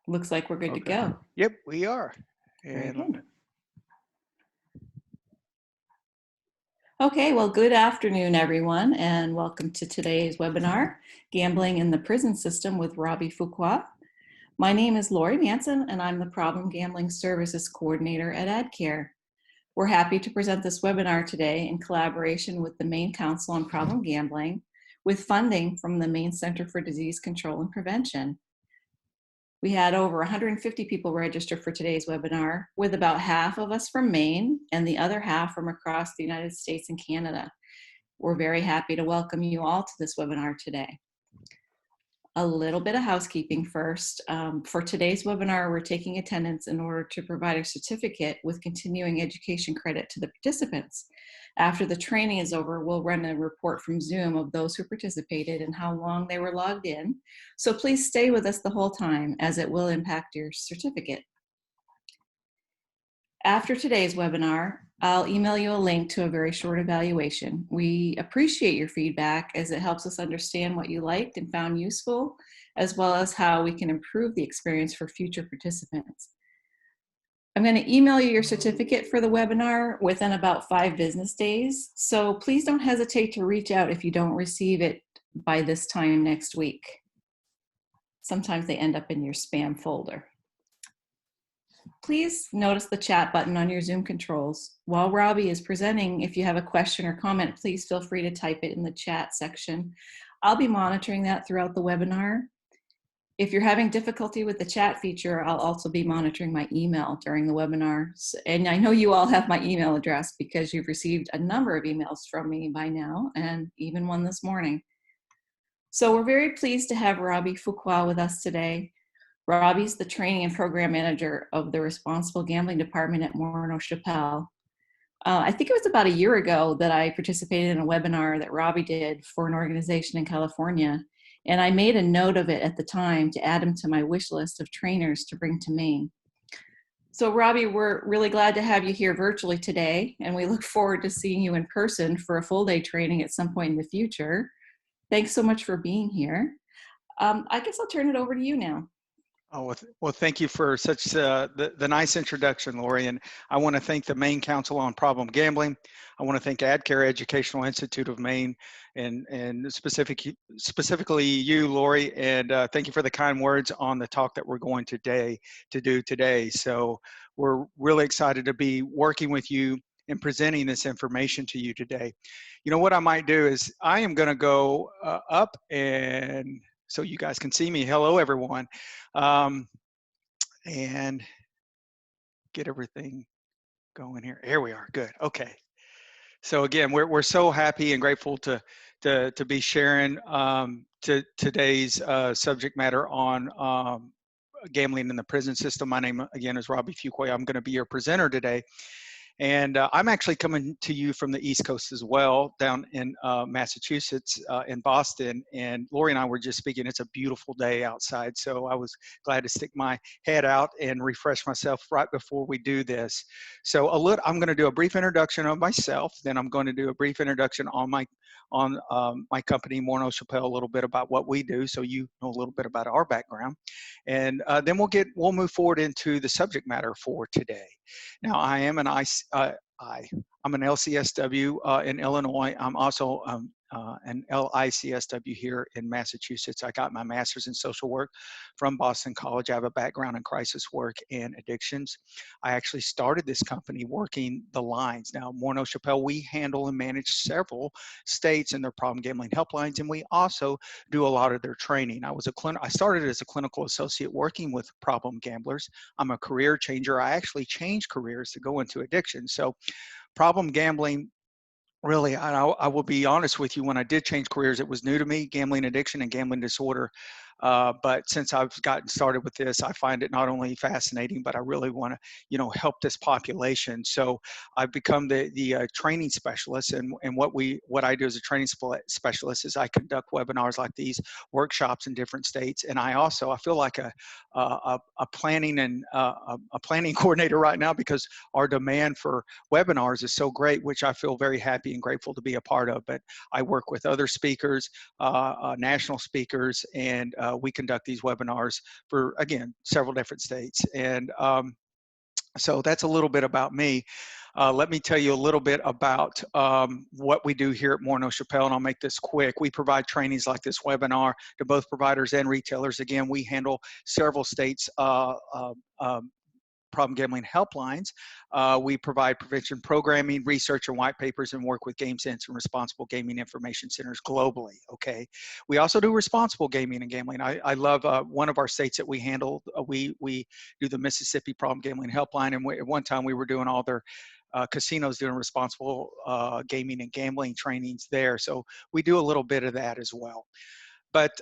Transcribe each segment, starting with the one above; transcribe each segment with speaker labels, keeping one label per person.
Speaker 1: Looks like we're good to go.
Speaker 2: Yep, we are.
Speaker 1: Very
Speaker 2: And
Speaker 1: good. Okay, well, good afternoon, everyone, and welcome to today's webinar, Gambling in the Prison System with Robby Fuqua. My name is Lori Manson, and I'm the Problem Gambling Services Coordinator at AdCare. We're happy to present this webinar today in collaboration with the Maine Council on Problem Gambling, with funding from the Maine Center for Disease Control and Prevention. We had over 150 people register for today's webinar, with about half of us from Maine and the other half from across the United States and Canada. We're very happy to welcome you all to this webinar today. A little bit of housekeeping first. For today's webinar, we're taking attendance in order to provide a certificate with continuing education credit to the participants. After the training is over, we'll run a report from Zoom of those who participated and how long they were logged in. So please stay with us the whole time, as it will impact your certificate. After today's webinar, I'll email you a link to a very short evaluation. We appreciate your feedback, as it helps us understand what you liked and found useful, as well as how we can improve the experience for future participants. I'm going to email you your certificate for the webinar within about 5 business days, so please don't hesitate to reach out if you don't receive it by this time next week. Sometimes they end up in your spam folder. Please notice the chat button on your Zoom controls. While Robby is presenting, if you have a question or comment, please feel free to type it in the chat section. I'll be monitoring that throughout the webinar. If you're having difficulty with the chat feature, I'll also be monitoring my email during the webinar. And I know you all have my email address because you've received a number of emails from me by now, and even one this morning. So we're very pleased to have Robby Fuqua with us today. Robby's the training and program manager of the Responsible Gambling Department at Moines. I think it was about a year ago that I participated in a webinar that Robby did for an organization in California. And I made a note of it at the time to add him to my wish list of trainers to bring to Maine. So Robby, we're really glad to have you here virtually today, and we look forward to seeing you in person for a full day training at some point in the future. Thanks so much for being here. I guess I'll turn it over to you now.
Speaker 2: Oh, well, thank you for such the nice introduction, Lori. And I want to thank the Maine Council on Problem Gambling. I want to thank AdCare Educational Institute of Maine, and specifically you, Lori. And thank you for the kind words on the talk that we're going to do today. So we're really excited to be working with you and presenting this information to you today. You know what I might do is I am going to go up and so you guys can see me. Hello, everyone. And get everything going here. Here we are. Good. Okay. So again, we're so happy and grateful to be sharing today's subject matter on gambling in the prison system. My name again is Robby Fuqua. I'm going to be your presenter today. And I'm actually coming to you from the East Coast as well, down in Massachusetts, in Boston. And Lori and I were just speaking. It's a beautiful day outside, so I was glad to stick my head out and refresh myself right before we do this. So I'm going to do a brief introduction of myself. Then I'm going to do a brief introduction on my company, Moines, a little bit about what we do, so you know a little bit about our background. And then we'll move forward into the subject matter for today. Now, I'm an LCSW in Illinois. I'm also an LICSW here in Massachusetts. I got my master's in social work from Boston College. I have a background in crisis work and addictions. I actually started this company working the lines. Now, Moines, we handle and manage several states and their problem gambling helplines, and we also do a lot of their training. I started as a clinical associate working with problem gamblers. I'm a career changer. I actually changed careers to go into addiction. So problem gambling, really, I will be honest with you, when I did change careers, it was new to me, gambling addiction and gambling disorder. But since I've gotten started with this, I find it not only fascinating, but I really want to, help this population. So I've become the training specialist, and what I do as a training specialist is I conduct webinars like these, workshops in different states, and I feel like a planning and a planning coordinator right now, because our demand for webinars is so great, which I feel very happy and grateful to be a part of. But I work with other speakers, national speakers, and we conduct these webinars for, again, several different states. And so that's a little bit about me. Let me tell you a little bit about what we do here at Morneau Chappelle, and I'll make this quick. We provide trainings like this webinar to both providers and retailers. Again, we handle several states' problem gambling helplines. We provide prevention programming, research, and white papers, and work with Game Sense and responsible gaming information centers globally. Okay. We also do responsible gaming and gambling. I love one of our states that we handle. We do the Mississippi problem gambling helpline, and at one time we were doing all their casinos doing responsible gaming and gambling trainings there. So we do a little bit of that as well. But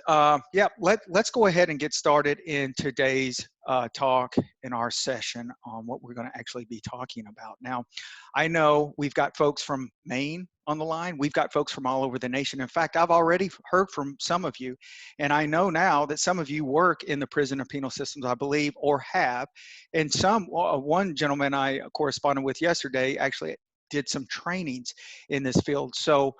Speaker 2: yeah, let's go ahead and get started in today's talk in our session on what we're going to actually be talking about. Now, I know we've got folks from Maine on the line. We've got folks from all over the nation. In fact, I've already heard from some of you, and I know now that some of you work in the prison and penal systems, I believe, or have. And one gentleman I corresponded with yesterday actually did some trainings in this field. So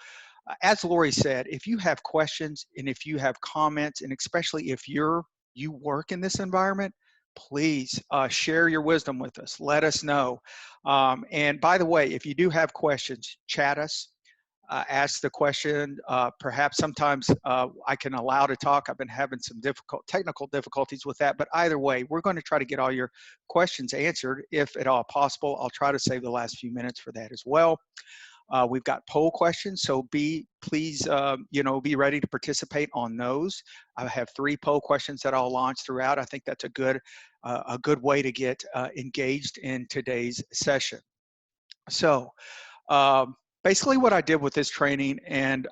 Speaker 2: as Lori said, if you have questions and if you have comments, and especially if you work in this environment, please share your wisdom with us. Let us know. And by the way, if you do have questions, chat us. Ask the question. Perhaps sometimes I can allow to talk. I've been having some technical difficulties with that, but either way, we're going to try to get all your questions answered if at all possible. I'll try to save the last few minutes for that as well. We've got poll questions, so please be ready to participate on those. I have 3 poll questions that I'll launch throughout. I think that's a good way to get engaged in today's session. So basically what I did with this training, and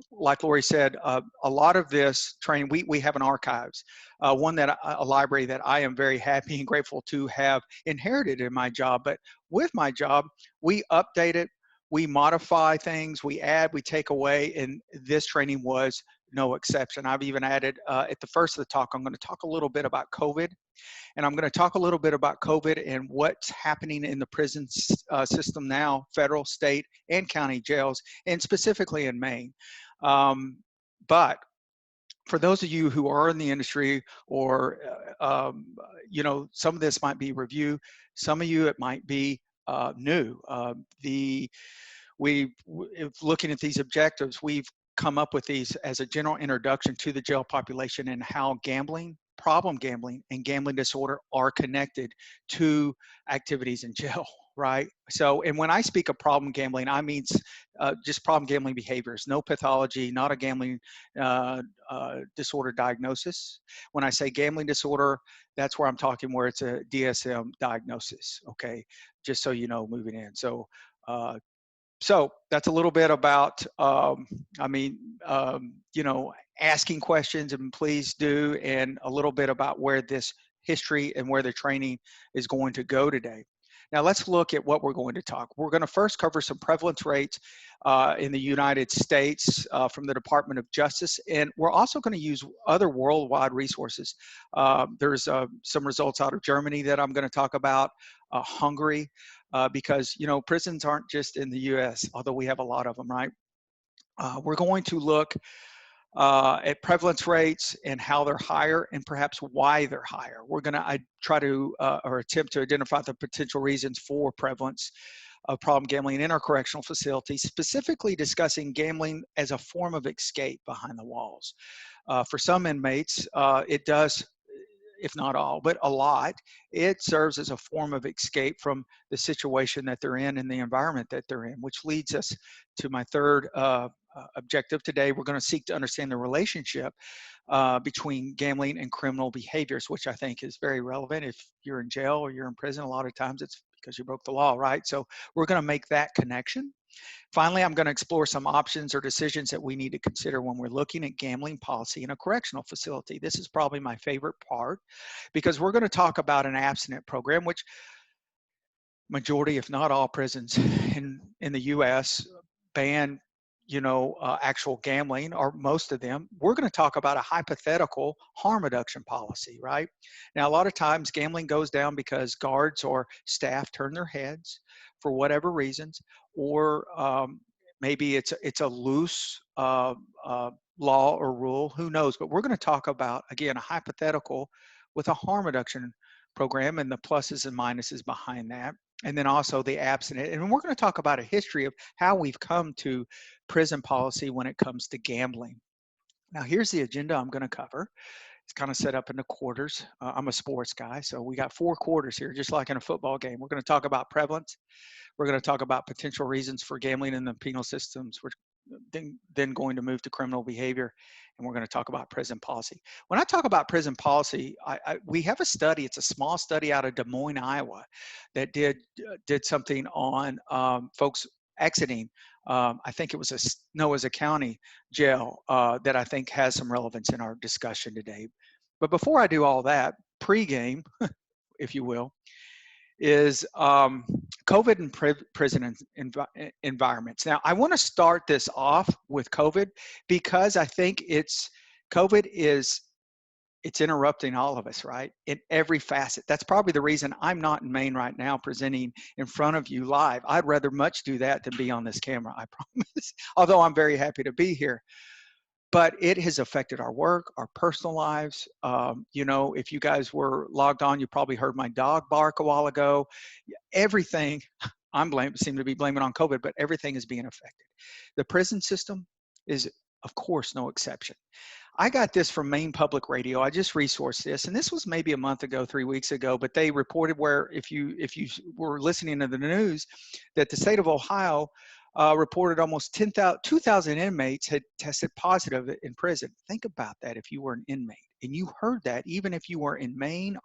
Speaker 2: like Lori said, a lot of this training, we have an archives, a library that I am very happy and grateful to have inherited in my job. But with my job, we update it, we modify things, we add, we take away, and this training was no exception. I've even added, at the first of the talk, I'm going to talk a little bit about COVID, and I'm going to talk a little bit about COVID and what's happening in the prison system now, federal, state, and county jails, and specifically in Maine. But for those of you who are in the industry, or some of this might be review, some of you it might be new. Looking at these objectives, we've come up with these as a general introduction to the jail population and how gambling, problem gambling, and gambling disorder are connected to activities in jail, right? So, and when I speak of problem gambling, I mean just problem gambling behaviors, no pathology, not a gambling disorder diagnosis. When I say gambling disorder, that's where I'm talking where it's a DSM diagnosis, okay? Just so you know, moving in. So that's a little bit about, asking questions, and please do, and a little bit about where this history and where the training is going to go today. Now let's look at what we're going to talk. We're going to first cover some prevalence rates in the United States from the Department of Justice, and we're also going to use other worldwide resources. There's some results out of Germany that I'm going to talk about, Hungary, because prisons aren't just in the U.S., although we have a lot of them, right? We're going to look at prevalence rates and how they're higher, and perhaps why they're higher. We're going to try to or attempt to identify the potential reasons for prevalence of problem gambling in our correctional facilities, specifically discussing gambling as a form of escape behind the walls. For some inmates, it does, if not all, but a lot, it serves as a form of escape from the situation that they're in and the environment that they're in, which leads us to my third objective today. We're going to seek to understand the relationship between gambling and criminal behaviors, which I think is very relevant. If you're in jail or you're in prison, a lot of times it's because you broke the law, right? So we're going to make that connection. Finally, I'm going to explore some options or decisions that we need to consider when we're looking at gambling policy in a correctional facility. This is probably my favorite part, because we're going to talk about an abstinent program, which majority, if not all, prisons in the U.S. ban actual gambling, or most of them. We're going to talk about a hypothetical harm reduction policy, right? Now, a lot of times gambling goes down because guards or staff turn their heads for whatever reasons, or maybe it's a loose law or rule, who knows? But we're going to talk about, again, a hypothetical with a harm reduction program and the pluses and minuses behind that. And then also the abstinent. And we're going to talk about a history of how we've come to prison policy when it comes to gambling. Now, here's the agenda I'm going to cover. It's kind of set up into quarters. I'm a sports guy, so we got 4 quarters here, just like in a football game. We're going to talk about prevalence. We're going to talk about potential reasons for gambling in the penal systems. We're then going to move to criminal behavior, and we're going to talk about prison policy. When I talk about prison policy, we have a study. It's a small study out of Des Moines, Iowa, that did something on folks exiting. I think it was a county jail that I think has some relevance in our discussion today. But before I do all that, pregame, if you will, is COVID and prison environments. Now, I want to start this off with COVID because I think COVID is interrupting all of us, right? In every facet. That's probably the reason I'm not in Maine right now presenting in front of you live. I'd rather much do that than be on this camera, I promise. Although I'm very happy to be here. But it has affected our work, our personal lives. You know, if you guys were logged on, you probably heard my dog bark a while ago. Everything, seem to be blaming on COVID, but everything is being affected. The prison system is, of course, no exception. I got this from Maine Public Radio. I just resourced this, and this was maybe a month ago, 3 weeks ago, but they reported where if you were listening to the news, that the state of Ohio reported almost 2,000 inmates had tested positive in prison. Think about that if you were an inmate. And you heard that even if you were in Maine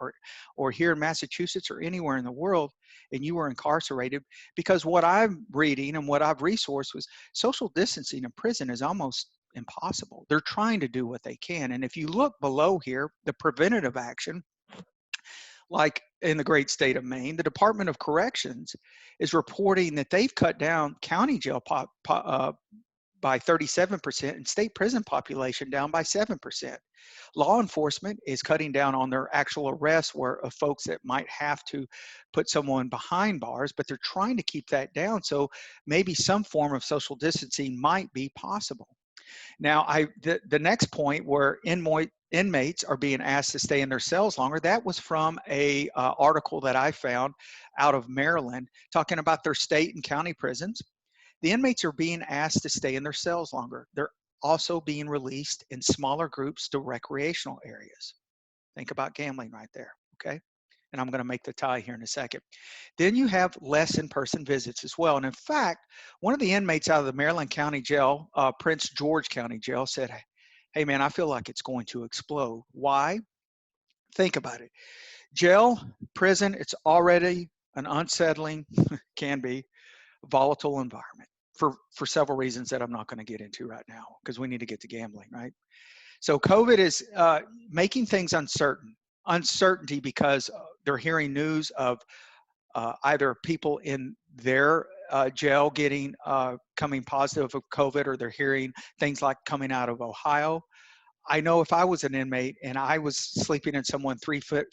Speaker 2: or here in Massachusetts or anywhere in the world and you were incarcerated, because what I'm reading and what I've resourced was social distancing in prison is almost impossible. They're trying to do what they can. And if you look below here, the preventative action, like in the great state of Maine, the Department of Corrections is reporting that they've cut down county jail by 37% and state prison population down by 7%. Law enforcement is cutting down on their actual arrests of folks that might have to put someone behind bars, but they're trying to keep that down. So maybe some form of social distancing might be possible. Now, the next point where inmates are being asked to stay in their cells longer, that was from a article that I found out of Maryland talking about their state and county prisons. The inmates are being asked to stay in their cells longer. They're also being released in smaller groups to recreational areas. Think about gambling right there, okay? And I'm going to make the tie here in a second. Then you have less in-person visits as well. And in fact, one of the inmates out of the Maryland County Jail, Prince George County Jail, said, "Hey man, I feel like it's going to explode." Why? Think about it. Jail, prison, it's already an unsettling, can be, volatile environment for several reasons that I'm not going to get into right now because we need to get to gambling, right? So COVID is making things uncertainty because they're hearing news of either people in their jail coming positive of COVID, or they're hearing things like coming out of Ohio. I know if I was an inmate and I was sleeping in someone 3 foot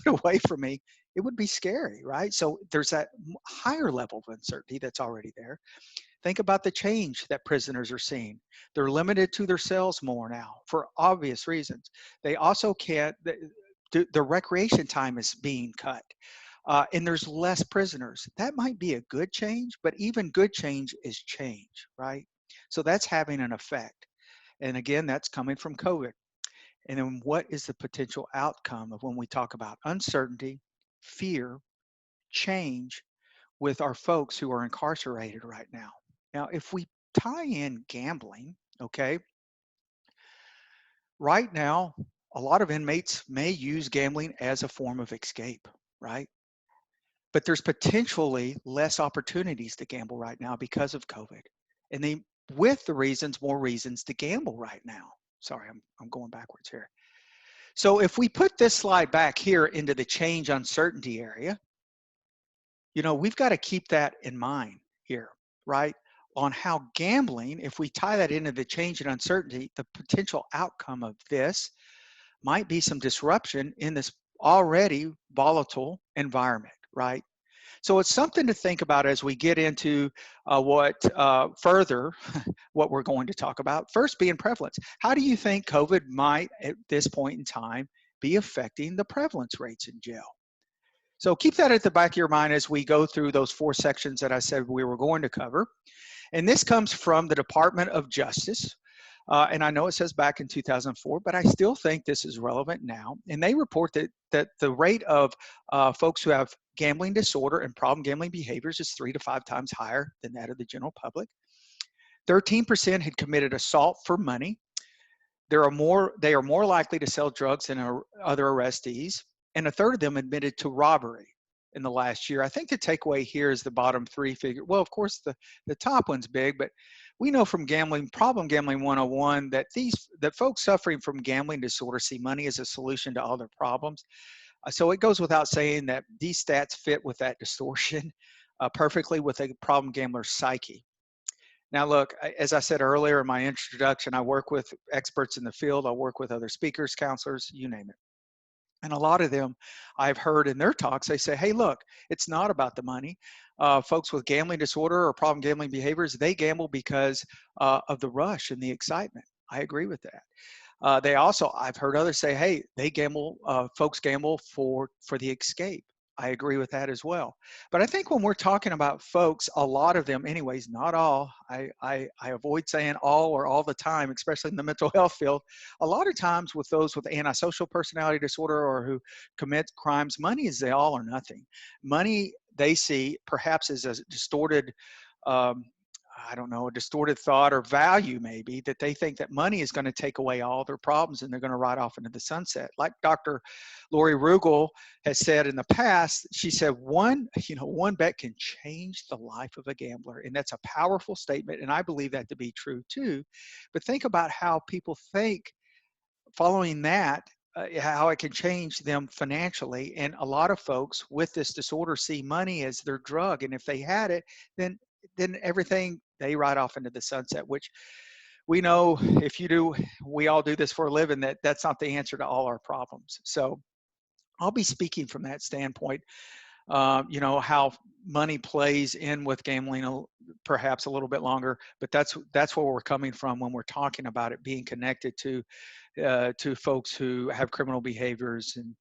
Speaker 2: away from me, it would be scary, right? So there's that higher level of uncertainty that's already there. Think about the change that prisoners are seeing. They're limited to their cells more now for obvious reasons. They also can't, the recreation time is being cut. And there's less prisoners. That might be a good change, but even good change is change, right? So that's having an effect. And again, that's coming from COVID. And then what is the potential outcome of when we talk about uncertainty, fear, change with our folks who are incarcerated right now? Now, if we tie in gambling, okay, right now, a lot of inmates may use gambling as a form of escape, right? But there's potentially less opportunities to gamble right now because of COVID. And more reasons to gamble right now. Sorry, I'm going backwards here. So if we put this slide back here into the change uncertainty area, you know, we've got to keep that in mind here, right? On how gambling, if we tie that into the change and uncertainty, the potential outcome of this might be some disruption in this already volatile environment, right? So it's something to think about as we get into further what we're going to talk about. First being prevalence. How do you think COVID might at this point in time be affecting the prevalence rates in jail? So keep that at the back of your mind as we go through those 4 sections that I said we were going to cover. And this comes from the Department of Justice. And I know it says back in 2004, but I still think this is relevant now. And they report that the rate of folks who have gambling disorder and problem gambling behaviors is 3 to 5 times higher than that of the general public. 13% had committed assault for money. They are more likely to sell drugs than other arrestees, and a third of them admitted to robbery in the last year. I think the takeaway here is the bottom 3 figure. Well, of course, the top one's big, but we know from problem gambling 101 that folks suffering from gambling disorder see money as a solution to all their problems. So it goes without saying that these stats fit with that distortion perfectly with a problem gambler's psyche. Now, look, as I said earlier in my introduction, I work with experts in the field. I work with other speakers, counselors, you name it. And a lot of them I've heard in their talks, they say, hey, look, it's not about the money. Folks with gambling disorder or problem gambling behaviors, they gamble because of the rush and the excitement. I agree with that. I've heard others say, hey, folks gamble for the escape. I agree with that as well. But I think when we're talking about folks, a lot of them anyways, not all, I avoid saying all or all the time, especially in the mental health field. A lot of times with those with antisocial personality disorder or who commit crimes, money is the all or nothing. Money they see perhaps as a distorted a distorted thought or value maybe, that they think that money is going to take away all their problems and they're going to ride off into the sunset. Like Dr. Lori Rugel has said in the past, she said, one bet can change the life of a gambler. And that's a powerful statement. And I believe that to be true too. But think about how people think following that, how it can change them financially. And a lot of folks with this disorder see money as their drug. And if they had it, then everything, they ride off into the sunset, which we know we all do this for a living, that's not the answer to all our problems. So I'll be speaking from that standpoint, how money plays in with gambling perhaps a little bit longer, but that's where we're coming from when we're talking about it being connected to folks who have criminal behaviors. And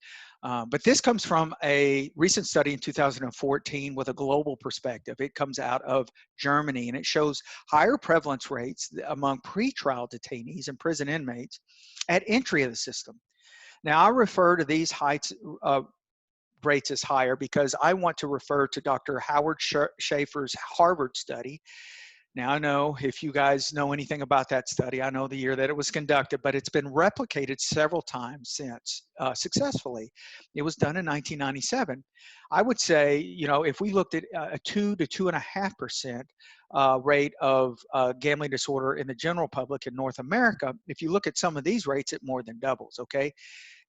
Speaker 2: but this comes from a recent study in 2014 with a global perspective. It comes out of Germany, and it shows higher prevalence rates among pretrial detainees and prison inmates at entry of the system. Now, I refer to these rates as higher because I want to refer to Dr. Howard Schaefer's Harvard study. Now, I know if you guys know anything about that study, I know the year that it was conducted, but it's been replicated several times since successfully. It was done in 1997. I would say, if we looked at a 2 to 2.5% rate of gambling disorder in the general public in North America, if you look at some of these rates, it more than doubles, okay?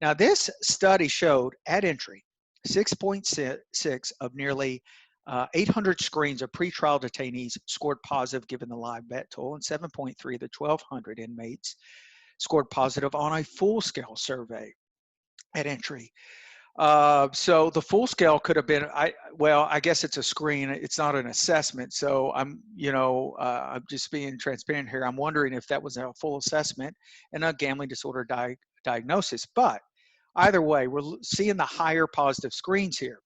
Speaker 2: Now, this study showed at entry, 6.6 of nearly 800 screens of pretrial detainees scored positive given the live bet toll, and 7.3 of the 1,200 inmates scored positive on a full-scale survey at entry. So the full scale could have been, I guess it's a screen. It's not an assessment. So I'm just being transparent here. I'm wondering if that was a full assessment and a gambling disorder diagnosis. But either way, we're seeing the higher positive screens here.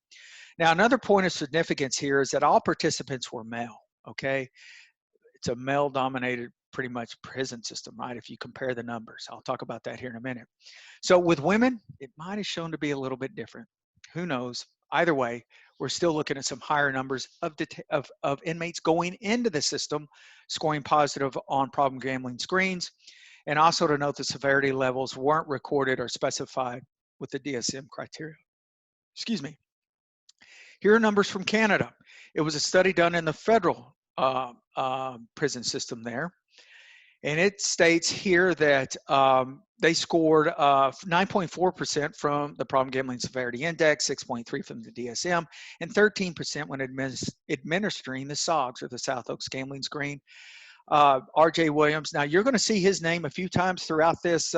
Speaker 2: Now, another point of significance here is that all participants were male, okay? It's a male-dominated, pretty much prison system, right? If you compare the numbers. I'll talk about that here in a minute. So with women, it might have shown to be a little bit different. Who knows? Either way, we're still looking at some higher numbers of inmates going into the system, scoring positive on problem gambling screens. And also to note the severity levels weren't recorded or specified with the DSM criteria. Excuse me. Here are numbers from Canada. It was a study done in the federal prison system there. And it states here that they scored 9.4% from the problem gambling severity index, 6.3 from the DSM, and 13% when administering the SOGS, or the South Oaks gambling screen. RJ Williams, now you're going to see his name a few times throughout this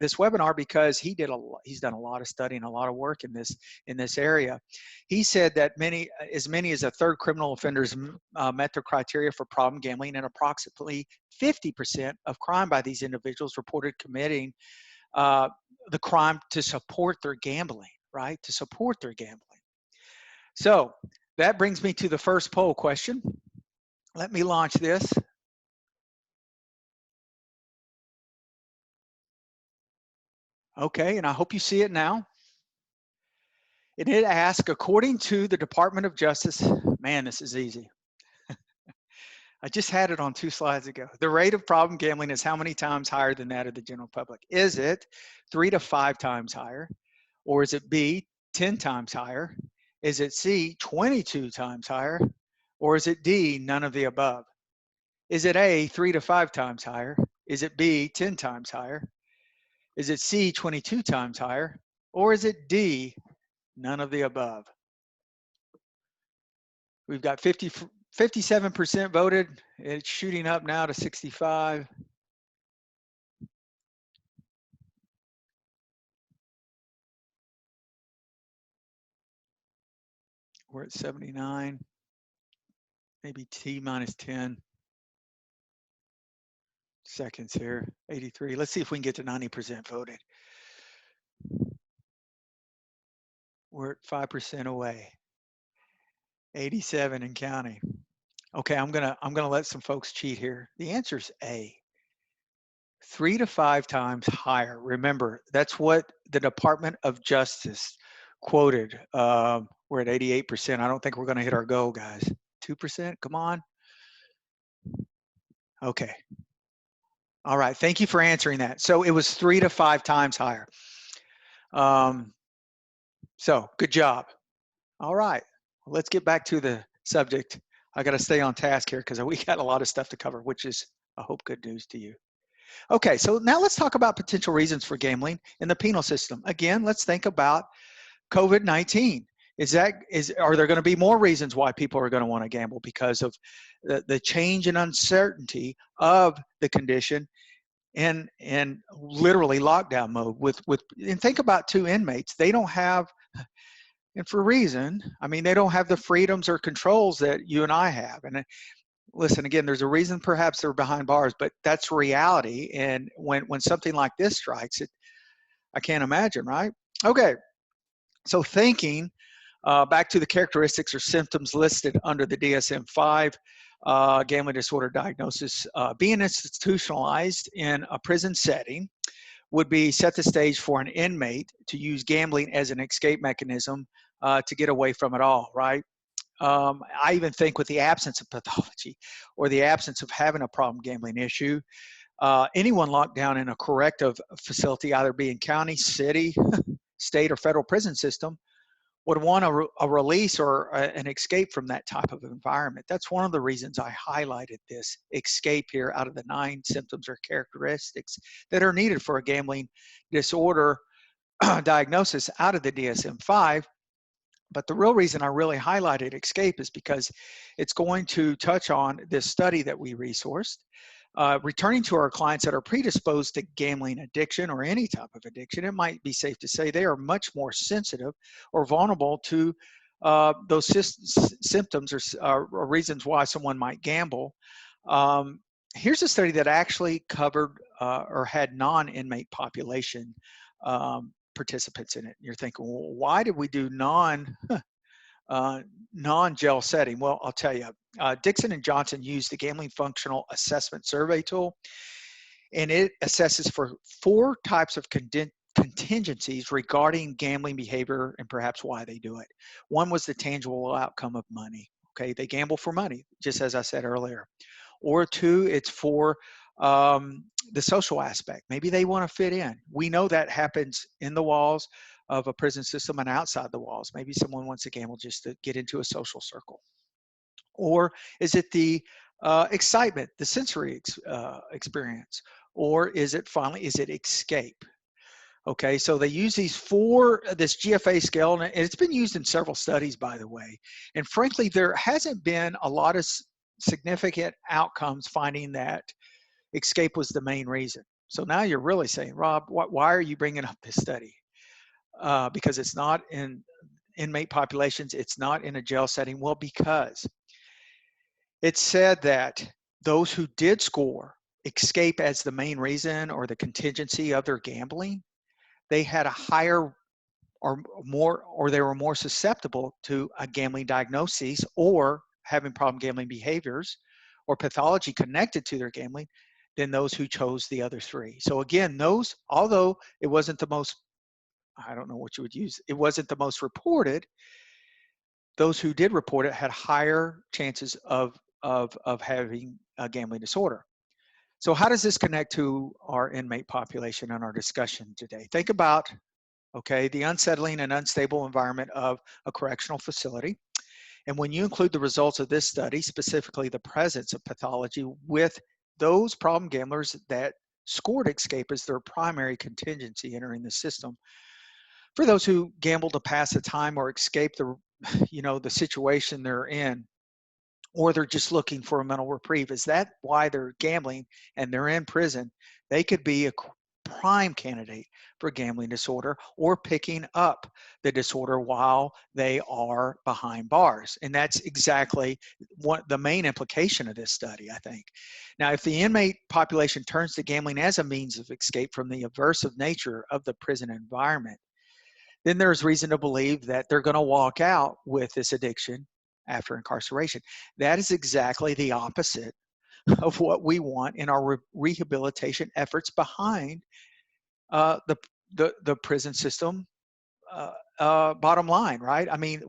Speaker 2: this webinar because he's done a lot of study and a lot of work in this area. He said that as many as a third criminal offenders met their criteria for problem gambling, and approximately 50% of crime by these individuals reported committing the crime to support their gambling, right? To support their gambling. So that brings me to the first poll question. Let me launch this. Okay, and I hope you see it now. And it asks, according to the Department of Justice, man, this is easy. I just had it on 2 slides ago. The rate of problem gambling is how many times higher than that of the general public? Is it 3 to 5 times higher? Or is it B, 10 times higher? Is it C, 22 times higher? Or is it D, none of the above? Is it A, 3 to 5 times higher? Is it B, 10 times higher? Is it C, 22 times higher? Or is it D, none of the above? We've got 57% voted. It's shooting up now to 65. We're at 79. Maybe T minus 10 seconds here. 83. Let's see if we can get to 90% voted. We're at 5% away. 87 and counting. Okay, I'm gonna let some folks cheat here. The answer is A. 3 to 5 times higher. Remember, that's what the Department of Justice quoted. We're at 88%. I don't think we're going to hit our goal, guys. 2%, come on. Okay. All right, thank you for answering that. So it was 3 to 5 times higher. So good job. All right, let's get back to the subject. I got to stay on task here because we got a lot of stuff to cover, which is, I hope, good news to you. Okay, so now let's talk about potential reasons for gambling in the penal system. Again, let's think about COVID-19. Are there going to be more reasons why people are going to want to gamble because of the change and uncertainty of the condition and literally lockdown mode and think about 2 inmates. They don't have, and for a reason, I mean, they don't have the freedoms or controls that you and I have. And listen, again, there's a reason perhaps they're behind bars, but that's reality. And when something like this strikes, I can't imagine, right? Okay, so thinking back to the characteristics or symptoms listed under the DSM-5 gambling disorder diagnosis, being institutionalized in a prison setting would be set the stage for an inmate to use gambling as an escape mechanism to get away from it all, right? I even think with the absence of pathology or the absence of having a problem gambling issue, anyone locked down in a corrective facility, either being county, city, state, or federal prison system, would want a release or an escape from that type of environment. That's one of the reasons I highlighted this escape here out of the 9 symptoms or characteristics that are needed for a gambling disorder diagnosis out of the DSM-5. But the real reason I really highlighted escape is because it's going to touch on this study that we resourced. Returning to our clients that are predisposed to gambling addiction or any type of addiction, it might be safe to say they are much more sensitive or vulnerable to those symptoms or reasons why someone might gamble. Here's a study that actually covered or had non-inmate population participants in it. You're thinking, well, why did we do non-jail setting? Well, I'll tell you. Dixon and Johnson used the Gambling Functional Assessment Survey tool, and it assesses for 4 types of contingencies regarding gambling behavior and perhaps why they do it. One was the tangible outcome of money. Okay, they gamble for money, just as I said earlier. Or 2, it's for the social aspect. Maybe they want to fit in. We know that happens in the walls of a prison system and outside the walls. Maybe someone wants to gamble just to get into a social circle. Or is it the excitement, the sensory experience? Or is it escape? Okay, so they use this GFA scale, and it's been used in several studies, by the way. And frankly, there hasn't been a lot of significant outcomes finding that escape was the main reason. So now you're really saying, Rob, why are you bringing up this study? Because it's not in inmate populations, it's not in a jail setting. Well, because it said that those who did score escape as the main reason or the contingency of their gambling, they had a higher or they were more susceptible to a gambling diagnosis or having problem gambling behaviors or pathology connected to their gambling than those who chose the other three. So again, those, although it wasn't the most, I don't know what you would use, it wasn't the most reported, those who did report it had higher chances of having a gambling disorder. So how does this connect to our inmate population and our discussion today? Think about, okay, the unsettling and unstable environment of a correctional facility. And when you include the results of this study, specifically the presence of pathology with those problem gamblers that scored escape as their primary contingency entering the system, for those who gamble to pass the time or escape the, the situation they're in, or they're just looking for a mental reprieve, is that why they're gambling and they're in prison? They could be a prime candidate for gambling disorder or picking up the disorder while they are behind bars. And that's exactly what the main implication of this study, I think. Now, if the inmate population turns to gambling as a means of escape from the aversive nature of the prison environment, then there's reason to believe that they're going to walk out with this addiction after incarceration. That is exactly the opposite of what we want in our rehabilitation efforts behind the prison system. Bottom line, right? I mean,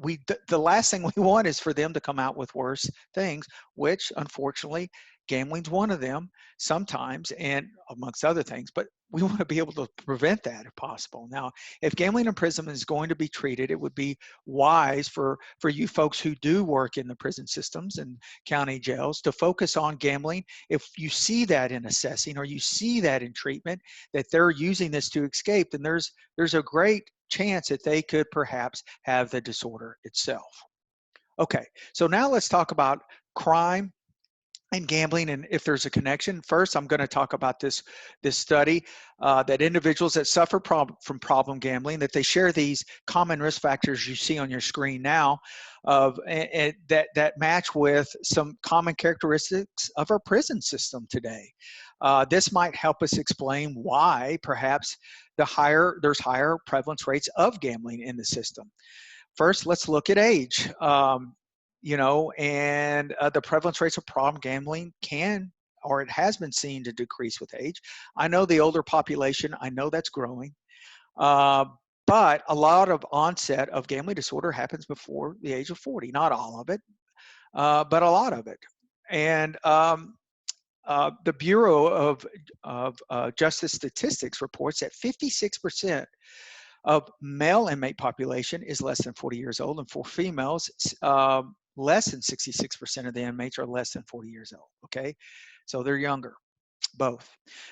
Speaker 2: the last thing we want is for them to come out with worse things, which unfortunately, gambling's one of them sometimes, and amongst other things. But we want to be able to prevent that if possible. Now, if gambling in prison is going to be treated, it would be wise for you folks who do work in the prison systems and county jails to focus on gambling. If you see that in assessing or you see that in treatment, that they're using this to escape, then there's a great chance that they could perhaps have the disorder itself. Okay, so now let's talk about crime and gambling and if there's a connection. First, I'm going to talk about this study that individuals that suffer from problem gambling, that they share these common risk factors you see on your screen now that match with some common characteristics of our prison system today. This might help us explain why perhaps there's higher prevalence rates of gambling in the system. First, let's look at age. The prevalence rates of problem gambling it has been seen to decrease with age. I know the older population, I know that's growing, but a lot of onset of gambling disorder happens before the age of 40. Not all of it, but a lot of it. And the Bureau of Justice Statistics reports that 56% of male inmate population is less than 40 years old, and for females, less than 66% of the inmates are less than 40 years old, okay? So they're younger, both.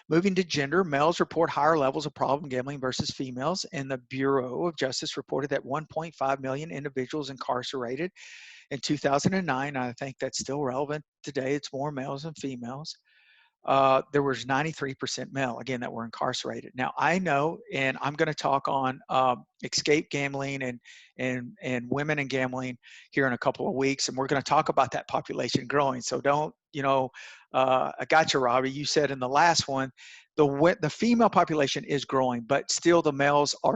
Speaker 2: Moving to gender, males report higher levels of problem gambling versus females, and the Bureau of Justice reported that 1.5 million individuals incarcerated in 2009. I think that's still relevant today. It's more males than females. There was 93% male, again, that were incarcerated. Now, I know, and I'm going to talk on escape gambling and women and gambling here in a couple of weeks, and we're going to talk about that population growing. So don't, I got you, Robby. You said in the last one, the female population is growing, but still the males are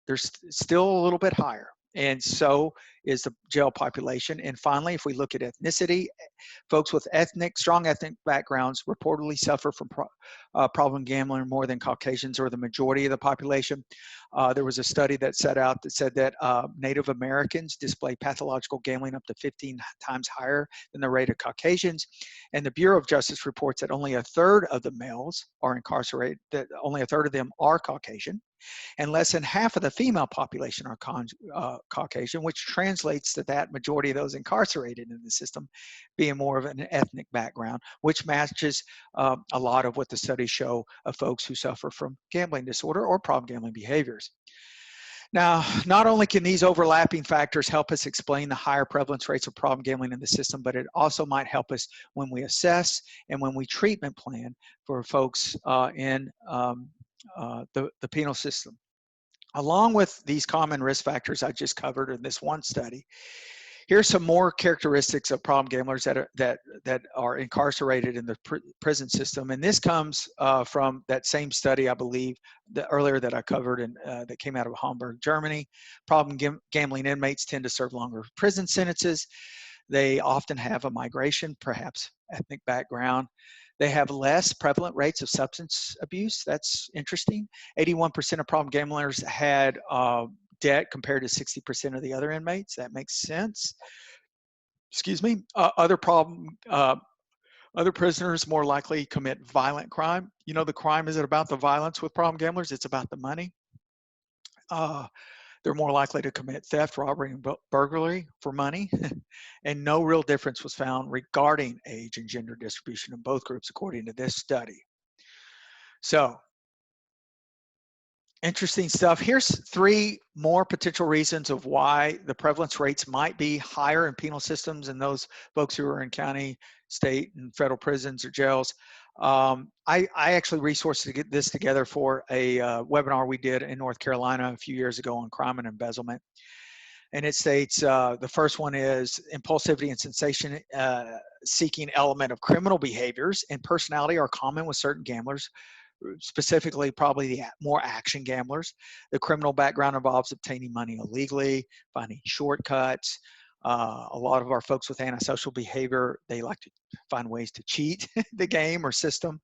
Speaker 2: they're still a little bit higher. And so is the jail population. And finally, if we look at ethnicity, folks with strong ethnic backgrounds reportedly suffer from problem gambling more than Caucasians or the majority of the population. There was a study that said that Native Americans display pathological gambling up to 15 times higher than the rate of Caucasians. And the Bureau of Justice reports that only a third of the males are incarcerated, that only a third of them are Caucasian, and less than half of the female population are Caucasian, which translates to that majority of those incarcerated in the system being more of an ethnic background, which matches a lot of what the studies show of folks who suffer from gambling disorder or problem gambling behaviors. Now, not only can these overlapping factors help us explain the higher prevalence rates of problem gambling in the system, but it also might help us when we assess and when we treatment plan for folks in the penal system. Along with these common risk factors I just covered in this one study, here's some more characteristics of problem gamblers that are incarcerated in the prison system, and this comes from that same study, I believe, earlier that I covered, and that came out of Hamburg, Germany. Problem gambling inmates tend to serve longer prison sentences. They often have a migration, perhaps ethnic background. They have less prevalent rates of substance abuse. That's interesting. 81% of problem gamblers had debt compared to 60% of the other inmates. That makes sense. Excuse me. Other prisoners more likely commit violent crime. You know, the crime isn't about the violence with problem gamblers. It's about the money. They're more likely to commit theft, robbery, and burglary for money. And no real difference was found regarding age and gender distribution in both groups, according to this study. So, interesting stuff. Here's 3 more potential reasons of why the prevalence rates might be higher in penal systems and those folks who are in county, state, and federal prisons or jails. I actually resourced to get this together for a webinar we did in North Carolina a few years ago on crime and embezzlement. And it states the first one is impulsivity and sensation seeking element of criminal behaviors and personality are common with certain gamblers, specifically probably the more action gamblers. The criminal background involves obtaining money illegally, finding shortcuts. A lot of our folks with antisocial behavior, they like to find ways to cheat the game or system.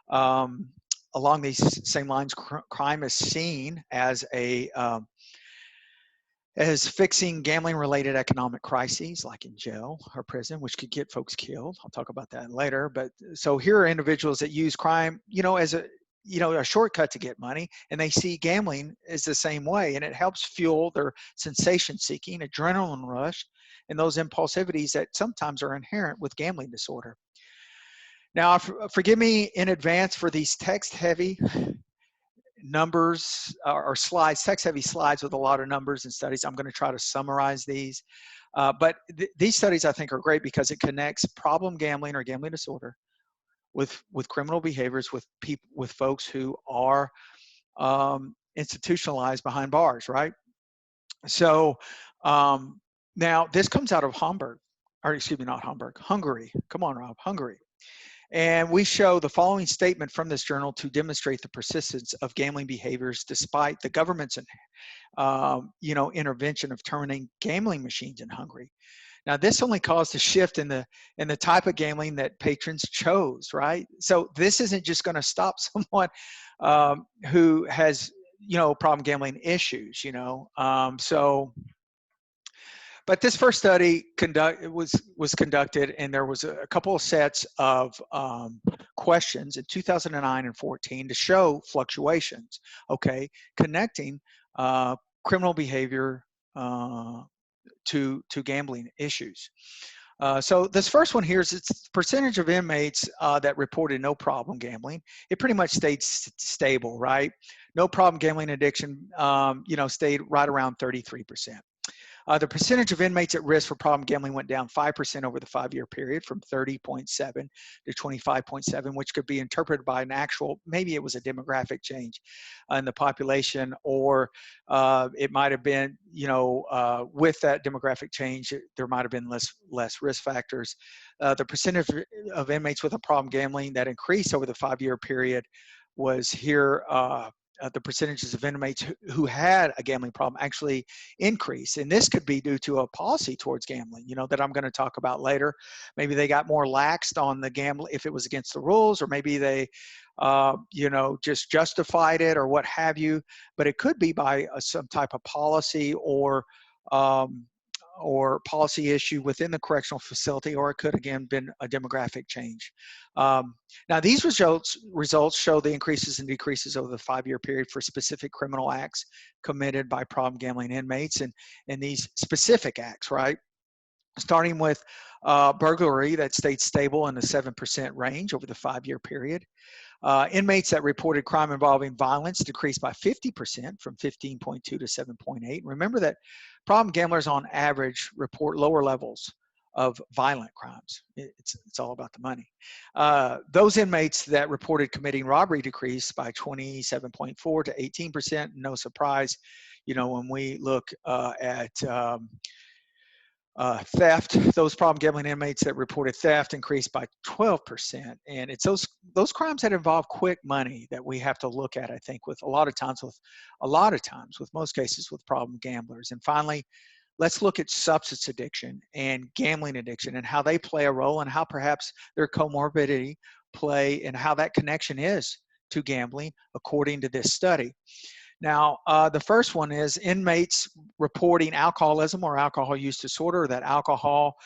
Speaker 2: Along these same lines, crime is seen as as fixing gambling-related economic crises, like in jail or prison, which could get folks killed. I'll talk about that later. But so here are individuals that use crime, as a shortcut to get money, and they see gambling as the same way, and it helps fuel their sensation-seeking, adrenaline rush, and those impulsivities that sometimes are inherent with gambling disorder. Now, forgive me in advance for these text-heavy numbers or slides, text-heavy slides with a lot of numbers and studies. I'm going to try to summarize these. But these studies, I think, are great because it connects problem gambling or gambling disorder with criminal behaviors with folks who are institutionalized behind bars, right? So now this comes out of Hungary. Come on, Rob, Hungary. And we show the following statement from this journal to demonstrate the persistence of gambling behaviors despite the government's intervention of terminating gambling machines in Hungary. Now, this only caused a shift in the type of gambling that patrons chose, right? So this isn't just going to stop someone who has, problem gambling issues, But this first study was conducted, and there was a couple of sets of questions in 2009 and 14 to show fluctuations, connecting criminal behavior to gambling issues. So this first one here is its percentage of inmates that reported no problem gambling. It pretty much stayed stable, right? No problem gambling addiction, stayed right around 33%. The percentage of inmates at risk for problem gambling went down 5% over the 5-year period from 30.7 to 25.7, which could be interpreted by maybe it was a demographic change in the population, or it might have been, with that demographic change, there might have been less risk factors. The percentage of inmates with a problem gambling that increased over the 5-year period was here, the percentages of inmates who had a gambling problem actually increased. And this could be due to a policy towards gambling, that I'm going to talk about later. Maybe they got more laxed on the gambling if it was against the rules, or maybe they, just justified it or what have you. But it could be by some type of policy or policy issue within the correctional facility, or it could again been a demographic change. Now these results show the increases and decreases over the 5-year period for specific criminal acts committed by problem gambling inmates, and these specific acts, right? Starting with burglary that stayed stable in the 7% range over the 5-year period. Inmates that reported crime involving violence decreased by 50% from 15.2 to 7.8. Remember that problem gamblers on average report lower levels of violent crimes. It's all about the money. Those inmates that reported committing robbery decreased by 27.4 to 18%. No surprise, you know, when we look at theft, those problem gambling inmates that reported theft increased by 12%. And it's those crimes that involve quick money that we have to look at, I think, with most cases with problem gamblers. And finally, let's look at substance addiction and gambling addiction and how they play a role and how perhaps their comorbidity play and how that connection is to gambling according to this study. Now, the first one is inmates reporting alcoholism or alcohol use disorder, that alcohol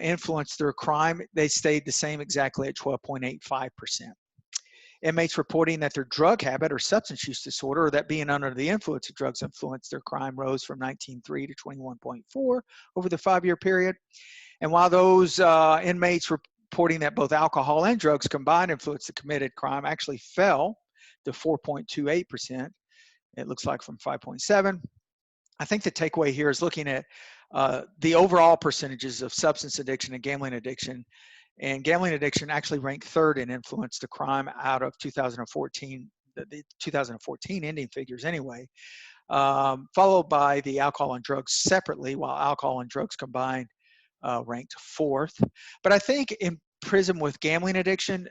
Speaker 2: influenced their crime. They stayed the same exactly at 12.85%. Inmates reporting that their drug habit or substance use disorder, or that being under the influence of drugs influenced their crime, rose from 19.3 to 21.4 over the 5-year period. And while those inmates reporting that both alcohol and drugs combined influenced the committed crime actually fell to 4.28%, it looks like from 5.7. I think the takeaway here is looking at the overall percentages of substance addiction and gambling addiction. And gambling addiction actually ranked third in influence to crime out of 2014, the 2014 ending figures anyway, followed by the alcohol and drugs separately, while alcohol and drugs combined ranked fourth. But I think in prison with gambling addiction,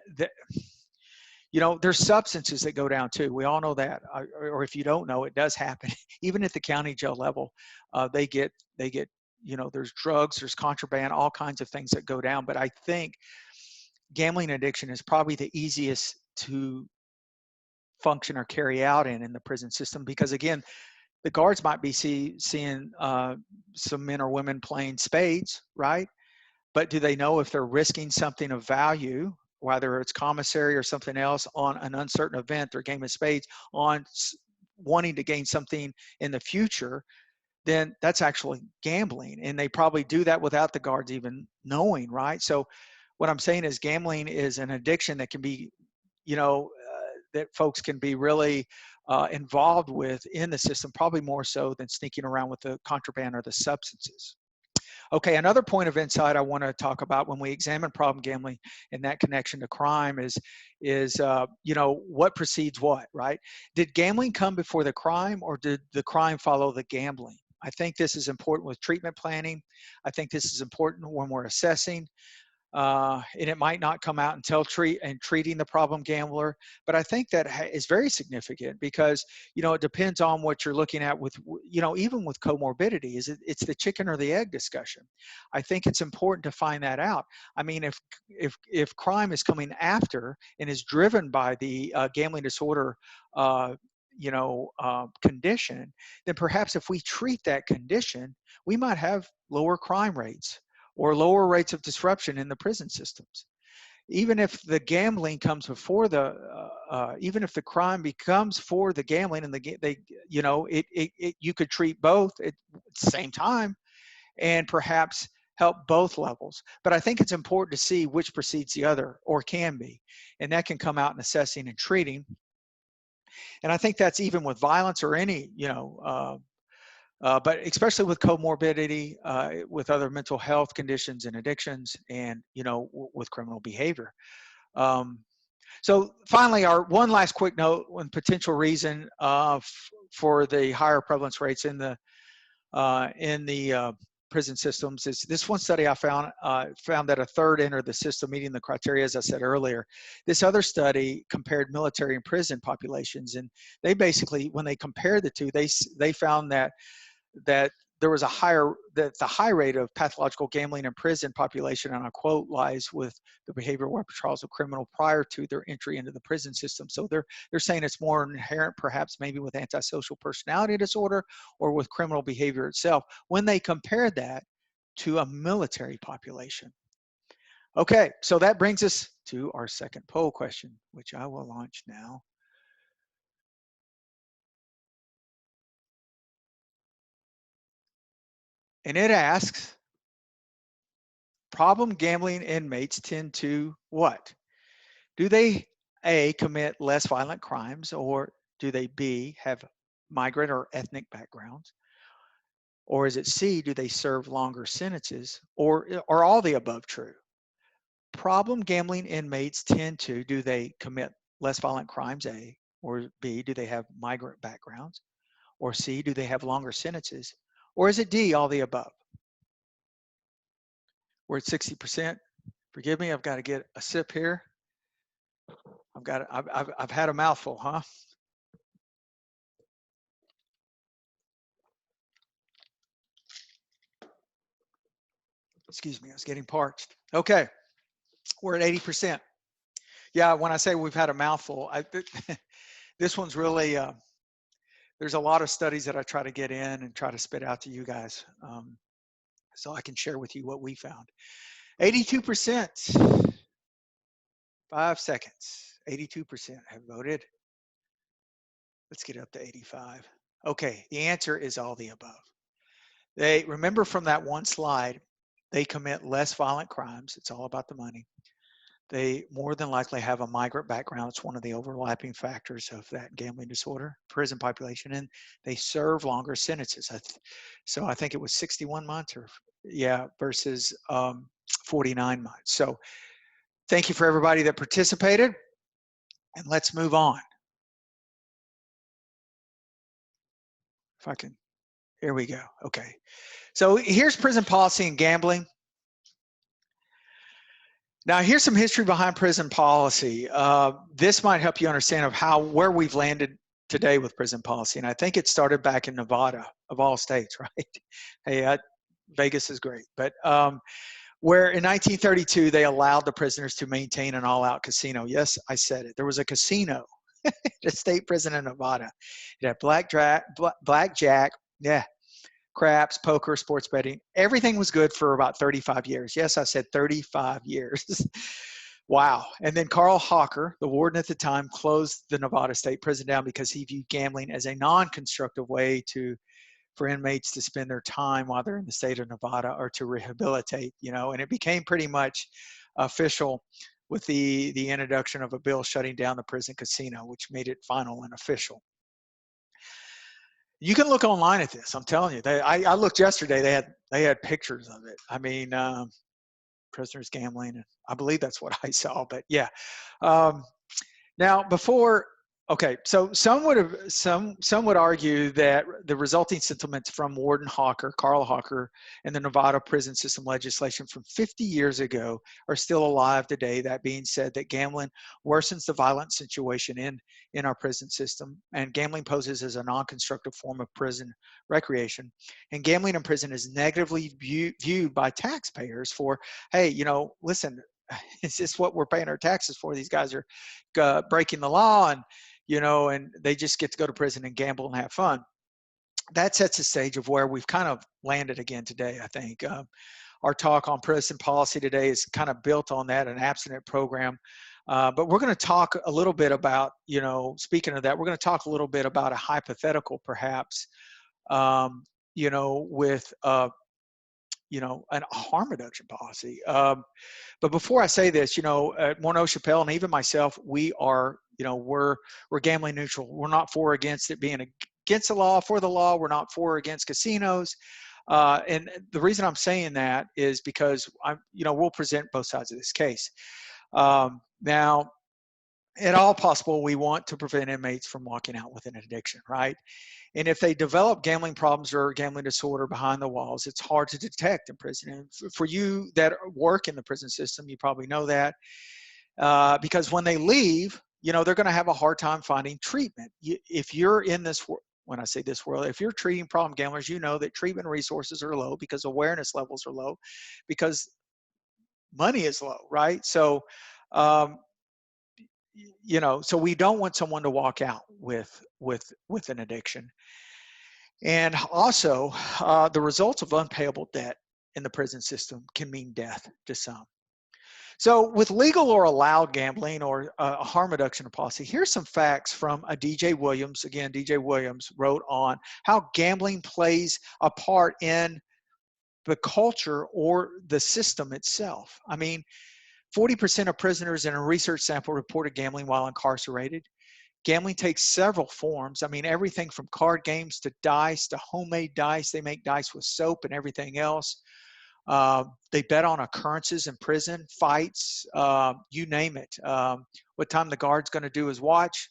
Speaker 2: you know, there's substances that go down too. We all know that, or if you don't know, it does happen. Even at the county jail level, they get, you know, there's drugs, there's contraband, all kinds of things that go down. But I think gambling addiction is probably the easiest to function or carry out in the prison system, because again, the guards might be seeing some men or women playing spades, right? But do they know if they're risking something of value, whether it's commissary or something else, on an uncertain event or game of spades, on wanting to gain something in the future? Then that's actually gambling. And they probably do that without the guards even knowing, right? So what I'm saying is gambling is an addiction that can be, you know, that folks can be really involved with in the system, probably more so than sneaking around with the contraband or the substances. Okay, another point of insight I want to talk about when we examine problem gambling and that connection to crime is you know, what precedes what, right? Did gambling come before the crime, or did the crime follow the gambling? I think this is important with treatment planning. I think this is important when we're assessing. And it might not come out until treating the problem gambler, but I think that is very significant, because you know, it depends on what you're looking at with, you know, even with comorbidity. It's the chicken or the egg discussion. I think it's important to find that out. I mean, if crime is coming after and is driven by the gambling disorder condition, then perhaps if we treat that condition, we might have lower crime rates or lower rates of disruption in the prison systems. Even if the gambling comes before the, even if the crime becomes for the gambling, and you could treat both at the same time and perhaps help both levels. But I think it's important to see which precedes the other, or can be, and that can come out in assessing and treating. And I think that's even with violence or any, but especially with comorbidity, with other mental health conditions and addictions, and with criminal behavior. So finally, our one last quick note on potential reason for the higher prevalence rates in the prison systems is this one study I found that a third entered the system meeting the criteria, as I said earlier. This other study compared military and prison populations, and they basically, when they compared the two, they found that there was the high rate of pathological gambling in prison population, and I quote, lies with the behavioral repertoires of criminal prior to their entry into the prison system. So they're saying it's more inherent, perhaps maybe with antisocial personality disorder or with criminal behavior itself, when they compared that to a military population. Okay, so that brings us to our second poll question, which I will launch now. And it asks, problem gambling inmates tend to what? Do they A, commit less violent crimes, or do they B, have migrant or ethnic backgrounds? Or is it C, do they serve longer sentences? Or are all the above true? Problem gambling inmates tend to, do they commit less violent crimes, A, or B, do they have migrant backgrounds? Or C, do they have longer sentences? Or is it D, all the above? We're at 60%. Forgive me, I've got to get a sip here. I've had a mouthful, huh? Excuse me, I was getting parched. Okay, we're at 80%. Yeah, when I say we've had a mouthful, this one's really, there's a lot of studies that I try to get in and try to spit out to you guys, so I can share with you what we found. 82%, 5 seconds, 82% have voted. Let's get up to 85. Okay, the answer is all the above. They, remember from that one slide, they commit less violent crimes. It's all about the money. They more than likely have a migrant background. It's one of the overlapping factors of that gambling disorder, prison population, and they serve longer sentences. So I think it was 61 months or, yeah, versus 49 months. So thank you for everybody that participated, and let's move on. If I can, here we go. Okay. So here's prison policy and gambling. Now, here's some history behind prison policy. This might help you understand of where we've landed today with prison policy. And I think it started back in Nevada, of all states, right? Hey, Vegas is great. But where in 1932, they allowed the prisoners to maintain an all-out casino. Yes, I said it. There was a casino at a state prison in Nevada. It had blackjack, yeah, craps, poker, sports betting. Everything was good for about 35 years. Yes, I said 35 years. Wow. And then Carl Hawker, the warden at the time, closed the Nevada State Prison down because he viewed gambling as a non-constructive way for inmates to spend their time while they're in the state of Nevada, or to rehabilitate, and it became pretty much official with the introduction of a bill shutting down the prison casino, which made it final and official. You can look online at this. I'm telling you. I looked yesterday. They had pictures of it. I mean, prisoners gambling, and I believe that's what I saw. But yeah. Now, okay, so some would argue that the resulting sentiments from Warden Hawker, Carl Hawker, and the Nevada prison system legislation from 50 years ago are still alive today. That being said, that gambling worsens the violent situation in our prison system, and gambling poses as a non-constructive form of prison recreation. And gambling in prison is negatively viewed by taxpayers for, hey, listen, is this what we're paying our taxes for? These guys are breaking the law, and and they just get to go to prison and gamble and have fun. That sets the stage of where we've kind of landed again today, I think. Our talk on prison policy today is kind of built on that, an abstinent program. But we're going to talk a little bit about, speaking of that, we're going to talk a little bit about a hypothetical, perhaps, with, a harm reduction policy. But before I say this, Morneau Chappelle and even myself, we are, we're gambling neutral. We're not for or against it being against the law, for the law. We're not for or against casinos. And the reason I'm saying that is because we'll present both sides of this case. Now, at all possible, we want to prevent inmates from walking out with an addiction, right? And if they develop gambling problems or gambling disorder behind the walls, it's hard to detect in prison. And for you that work in the prison system, you probably know that, because when they leave, they're going to have a hard time finding treatment. If you're in this, when I say this world, if you're treating problem gamblers, you know that treatment resources are low because awareness levels are low, because money is low, right? So, so we don't want someone to walk out with an addiction. And also, the results of unpayable debt in the prison system can mean death to some. So with legal or allowed gambling or a harm reduction policy, here's some facts from a DJ Williams. Again, DJ Williams wrote on how gambling plays a part in the culture or the system itself. I mean, 40% of prisoners in a research sample reported gambling while incarcerated. Gambling takes several forms. I mean, everything from card games to dice to homemade dice. They make dice with soap and everything else. They bet on occurrences in prison, fights, you name it. What time the guard's going to do his watch.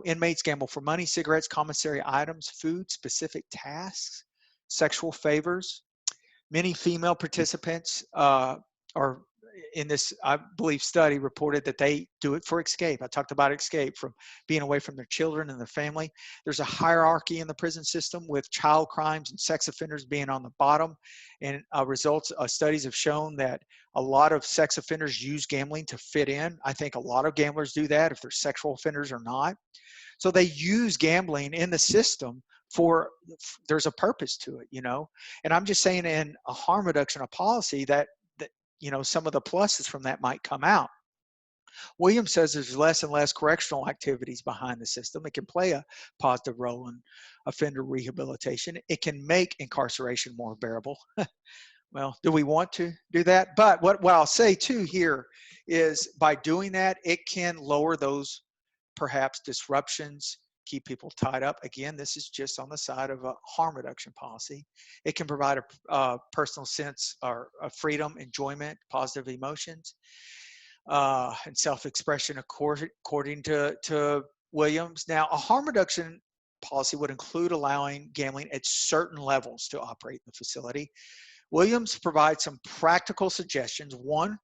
Speaker 2: Inmates gamble for money, cigarettes, commissary items, food, specific tasks, sexual favors. Many female participants are in this, I believe, study reported that they do it for escape. I talked about escape from being away from their children and their family. There's a hierarchy in the prison system with child crimes and sex offenders being on the bottom. And studies have shown that a lot of sex offenders use gambling to fit in. I think a lot of gamblers do that if they're sexual offenders or not. So they use gambling in the system there's a purpose to it, and I'm just saying in a harm reduction of policy that some of the pluses from that might come out. Williams says there's less and less correctional activities behind the system. It can play a positive role in offender rehabilitation. It can make incarceration more bearable. Well, do we want to do that? But what I'll say too here is by doing that, it can lower those perhaps disruptions, keep people tied up. Again, this is just on the side of a harm reduction policy. It can provide a personal sense of freedom, enjoyment, positive emotions, and self-expression according to Williams. Now, a harm reduction policy would include allowing gambling at certain levels to operate in the facility. Williams provides some practical suggestions. One,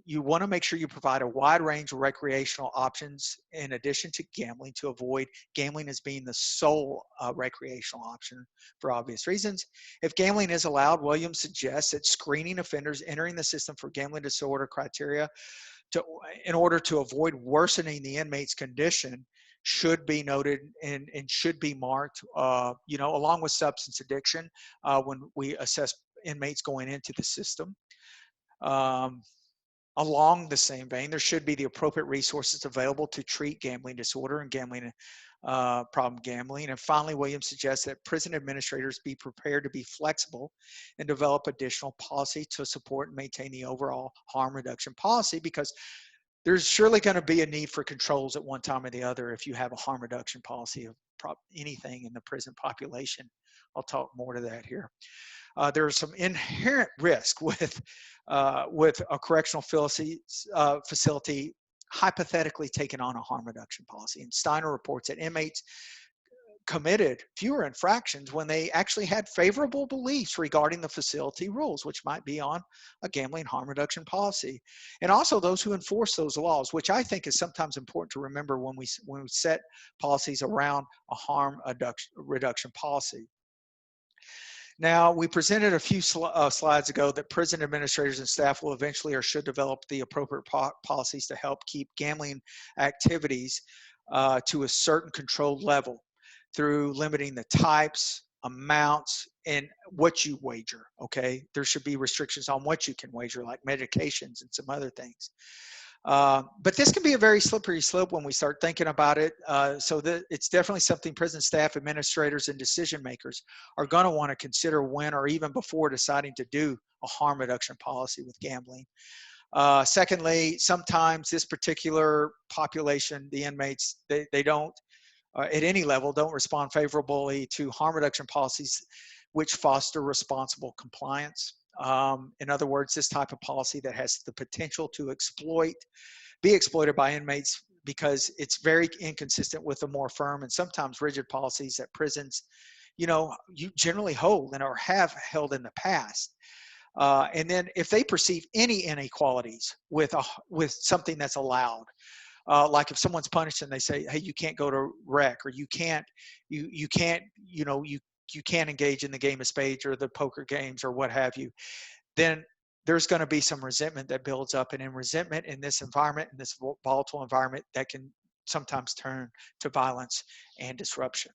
Speaker 2: you want to make sure you provide a wide range of recreational options in addition to gambling to avoid gambling as being the sole recreational option for obvious reasons. If gambling is allowed, Williams suggests that screening offenders entering the system for gambling disorder criteria in order to avoid worsening the inmate's condition should be noted and should be marked, along with substance addiction when we assess inmates going into the system. Along the same vein, there should be the appropriate resources available to treat gambling disorder and problem gambling. And finally, Williams suggests that prison administrators be prepared to be flexible and develop additional policy to support and maintain the overall harm reduction policy, because there's surely going to be a need for controls at one time or the other if you have a harm reduction policy of anything in the prison population. I'll talk more to that here. There's some inherent risk with a correctional facility hypothetically taking on a harm reduction policy. And Steiner reports that inmates committed fewer infractions when they actually had favorable beliefs regarding the facility rules, which might be on a gambling harm reduction policy. And also those who enforce those laws, which I think is sometimes important to remember when we set policies around a harm reduction policy. Now, we presented a few slides ago that prison administrators and staff will eventually or should develop the appropriate policies to help keep gambling activities to a certain controlled level through limiting the types, amounts, and what you wager, okay? There should be restrictions on what you can wager, like medications and some other things. But this can be a very slippery slope when we start thinking about it. So it's definitely something prison staff, administrators, and decision makers are going to want to consider when or even before deciding to do a harm reduction policy with gambling. Secondly, sometimes this particular population, the inmates, they don't, at any level, don't respond favorably to harm reduction policies which foster responsible compliance. In other words, this type of policy that has the potential to be exploited by inmates because it's very inconsistent with the more firm and sometimes rigid policies that prisons, you generally hold and or have held in the past. And then if they perceive any inequalities with something that's allowed, like if someone's punished and they say, hey, you can't go to rec, or you can't engage in the game of spades or the poker games or what have you, then there's going to be some resentment that builds up. And in resentment in this environment, in this volatile environment, that can sometimes turn to violence and disruption.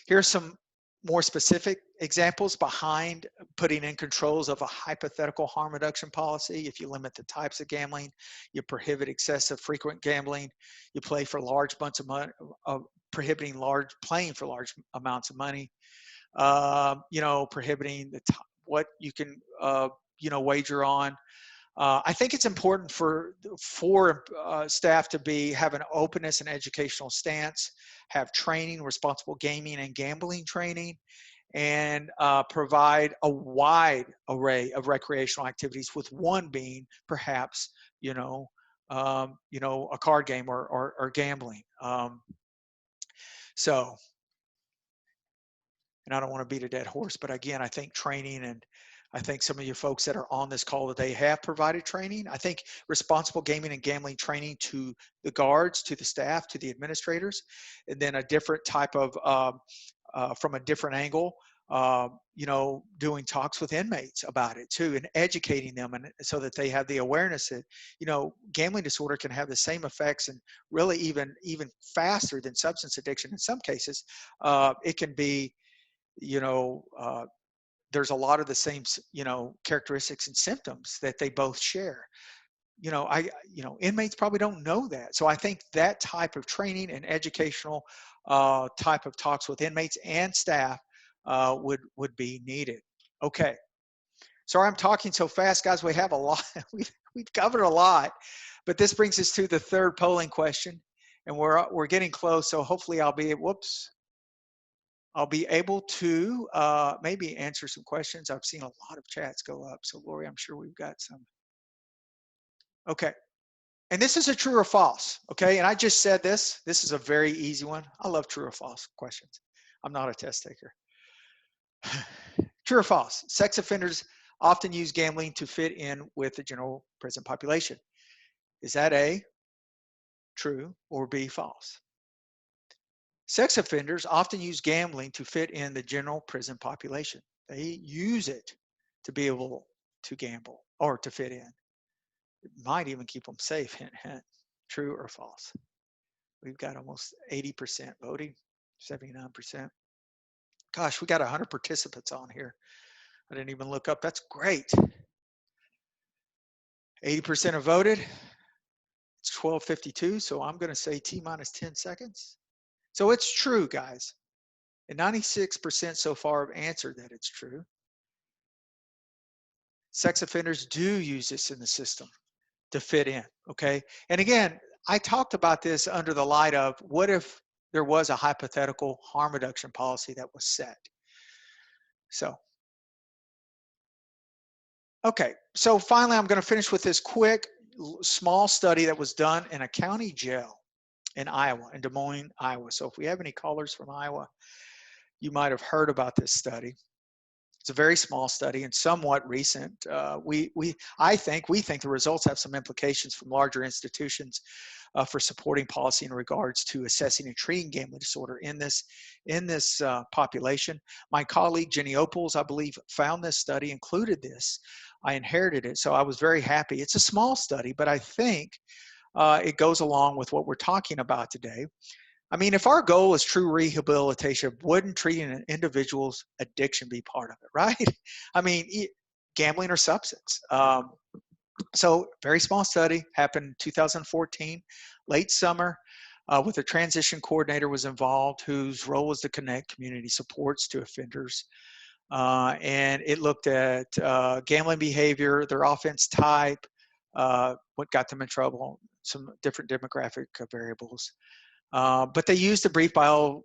Speaker 2: Here's some more specific examples behind putting in controls of a hypothetical harm reduction policy. If you limit the types of gambling, you prohibit excessive frequent gambling, you play for large bunch of money, prohibiting playing for large amounts of money, prohibiting what you can, you know, wager on. I think it's important for staff to have an openness and educational stance, have training, responsible gaming and gambling training, and provide a wide array of recreational activities, with one being perhaps, you know, a card game or gambling. So, and I don't want to beat a dead horse, but again, I think training, and I think some of you folks that are on this call today have provided training. I think responsible gaming and gambling training to the guards, to the staff, to the administrators, and then a different type of, from a different angle, you know, doing talks with inmates about it too, and educating them, and so that they have the awareness that, you know, gambling disorder can have the same effects, and really even faster than substance addiction in some cases. It can be, you know, there's a lot of the same, you know, characteristics and symptoms that they both share. You know, inmates probably don't know that. So I think that type of training and educational type of talks with inmates and staff would be needed. Okay. Sorry, I'm talking so fast, guys. We have a lot. We've covered a lot, but this brings us to the third polling question, and we're getting close. So hopefully I'll be able to maybe answer some questions. I've seen a lot of chats go up. So Lori, I'm sure we've got some. Okay. And this is a true or false. Okay. And I just said this. This is a very easy one. I love true or false questions. I'm not a test taker. True or false? Sex offenders often use gambling to fit in with the general prison population. Is that A, true, or B, false? Sex offenders often use gambling to fit in the general prison population. They use it to be able to gamble or to fit in. It might even keep them safe, hint, hint. True or false? We've got almost 80% voting, 79%. Gosh, we got 100 participants on here. I didn't even look up. That's great. 80% have voted. It's 12:52, so I'm going to say T minus 10 seconds. So it's true, guys. And 96% so far have answered that it's true. Sex offenders do use this in the system to fit in, okay? And again, I talked about this under the light of, what if there was a hypothetical harm reduction policy that was set? So, okay, so finally, I'm going to finish with this quick, small study that was done in a county jail in Iowa, in Des Moines, Iowa. So if we have any callers from Iowa, you might have heard about this study. It's a very small study and somewhat recent. We think the results have some implications from larger institutions for supporting policy in regards to assessing and treating gambling disorder in this population. My colleague Jenny Opels, I believe, found this study, included this. I inherited it, so I was very happy. It's a small study, but I think it goes along with what we're talking about today. I mean, if our goal is true rehabilitation, wouldn't treating an individual's addiction be part of it, right? I mean, gambling or substance. So very small study, happened 2014, late summer, with a transition coordinator was involved, whose role was to connect community supports to offenders. And it looked at gambling behavior, their offense type, what got them in trouble, some different demographic variables. But they used a brief biosocial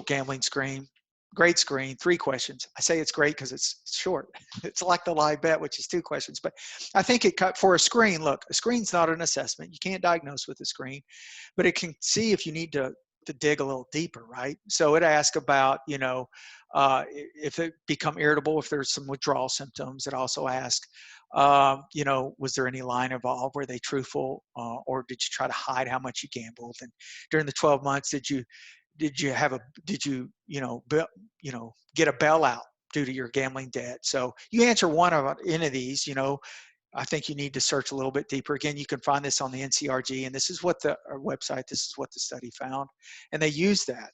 Speaker 2: gambling screen. Great screen, 3 questions. I say it's great because it's short. It's like the live bet, which is 2 questions. But I think it cut for a screen. Look, a screen's not an assessment. You can't diagnose with a screen, but it can see if you need to dig a little deeper, right? So it asks about, you know, if it become irritable, if there's some withdrawal symptoms. It also asks, you know, was there any line involved? Were they truthful, or did you try to hide how much you gambled? And during the 12 months, did you get a bailout due to your gambling debt? So you answer one of any of these, you know, I think you need to search a little bit deeper. Again, you can find this on the NCRG, and this is what our website, this is what the study found, and they use that.